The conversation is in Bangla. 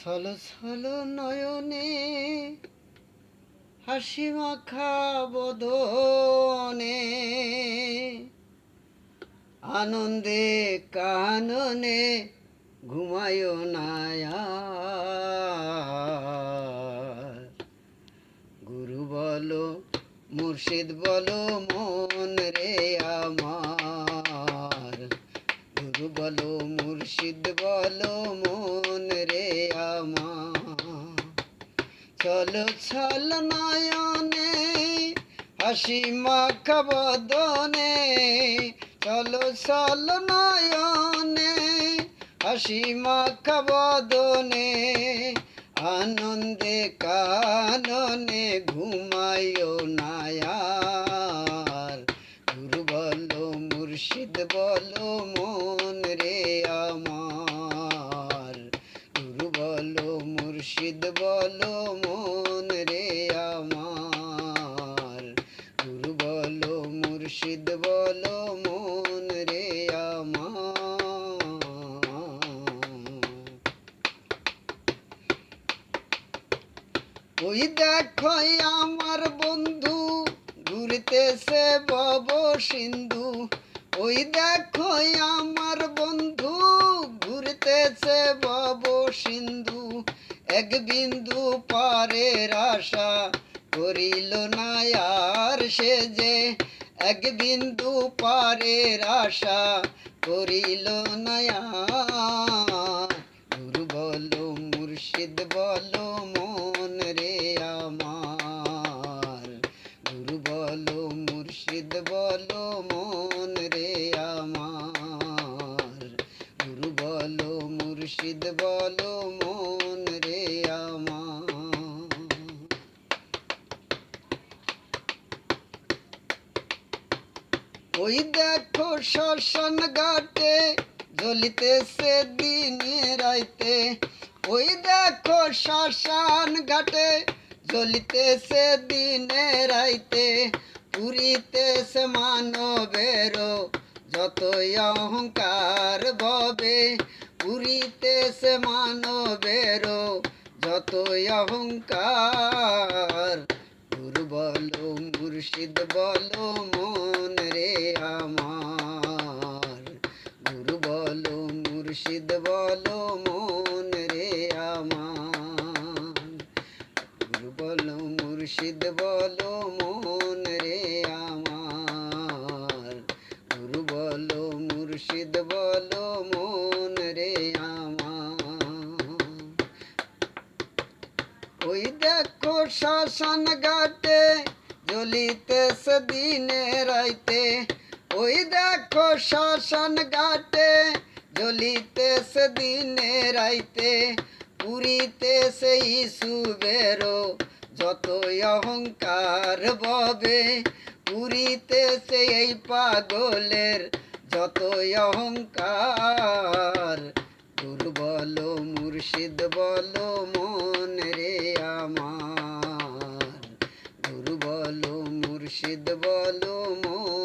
ছলো ছলো নয়নে হাসি মাখা বদনে আনন্দে কাননে ঘুমায় না আর। গুরু বলো মুর্শিদ বলো মন রে আমার, গুরু বলো মুর্শিদ বলো মন রে আমার। চলো চলো নয়নে হাসি মাখা বদনে, চলো চলো নয়নে হাসি মাখা বদনে আনন্দে কাননে ঘুমায়ও না আর। গুরু বলো মুর্শিদ বলো মন রে আমার, গুরু বলো মুর্শিদ বলো মন রে আমার, গুরু বলো মুর্শিদ বলো মন রে আমার। ওই দেখো আমার বন্ধু ঘুরতেছে ভব সিন্ধু, ওই দেখো আমার বন্ধু ঘুরতেছে ভব সিন্ধু। এক বিন্দু পারের আশা করিল না আর সে যে, এক বিন্দু পারের আশা করিল না আর। গুরু বলো মুর্শিদ বলো মন রে আমার, গুরু বলো মুর্শিদ বলো মন রে আমার, গুরু বলো মুর্শিদ বলো মন রে আমার। ওই দেখো শ্মশান ঘাটে জ্বলিতেছে দিনে রাইতে, ওই দেখো শ্মশান ঘাটে জ্বলিতেছে দিনে রাইতে। পুরিতেছে মানবের যতই অহংকার ভবে, পুরিতেছে মানবের যতই অহংকার। গুরু বলো মুর্শিদ বলো মন রে আমার, গুরু বলো মুর্শিদ বলো মন রে আমার, গুরু বলো মুর্শিদ বলো মন রে আমার, গুরু বলো মুর্শিদ বলো মন রে আমার। ওই দেখো শ্মশান ঘাটে জ্বলিতেছে দিনে রাইতে, ওই দেখো শ্মশান ঘাটে জ্বলিতেছে দিনে রাইতে। পুরিতেছে ইসুবের যতই অহংকার ভবে, পুরিতেছে এই পাগলের যতই অহংকার। গুরু বলো মুর্শিদ বলো মন রে আমার, গুরু বলো মুর্শিদ বলো মন